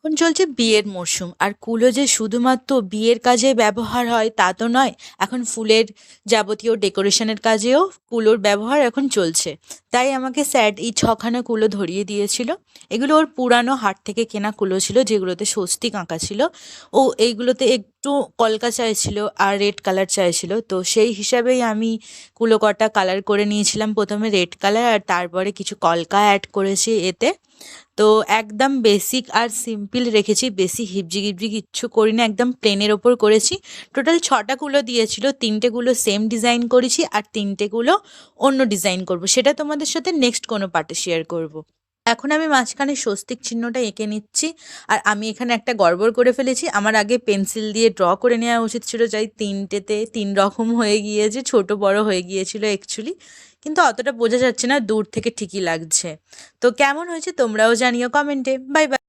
এখন চলছে বিয়ের মরশুম, আর কুলো যে শুধুমাত্র বিয়ের কাজে ব্যবহার হয় তা তো নয়। এখন ফুলের যাবতীয় ডেকোরেশনের কাজেও কুলোর ব্যবহার এখন চলছে। তাই আমাকে স্যার এই ছখানা কুলো ধরিয়ে দিয়েছিল। এগুলো ওর পুরানো হাট থেকে কেনা কুলো ছিল, যেগুলোতে স্বস্তিক আঁকা ছিল। ও এইগুলোতে একটু কলকা চাইছিল আর রেড কালার চাইছিল, তো সেই হিসাবেই আমি কুলো কটা কালার করে নিয়েছিলাম। প্রথমে রেড কালার আর তারপরে কিছু কলকা অ্যাড করেছি এতে। তো একদম বেসিক আর সিম্পল রেখেছি, বেশি হিবজি গিবজি কিচ্ছু করিনি, একদম প্লেনের ওপর করেছি। টোটাল 6টা কুলো দিয়েছিল, 3টে কুলো সেম ডিজাইন করেছি আর 3টে কুলো অন্য ডিজাইন করব, সেটা তোমাদের সাথে নেক্সট কোনো পার্টে শেয়ার করব। এখন আমি মাঝখানে স্বস্তিক চিহ্নটা এঁকে নিচ্ছি। আর আমি এখানে একটা গড়বড় করে ফেলেছি, আমার আগে পেন্সিল দিয়ে ড্র করে নেওয়া উচিত ছিল, যাই 3টেতে 3 রকম হয়ে গিয়েছে, ছোট বড় হয়ে গিয়েছিল অ্যাকচুয়ালি। কিন্তু অতটা বোঝা যাচ্ছে না, দূর থেকে ঠিকই লাগছে। তো কেমন হয়েছে তোমরাও জানিও কমেন্টে। Bye bye.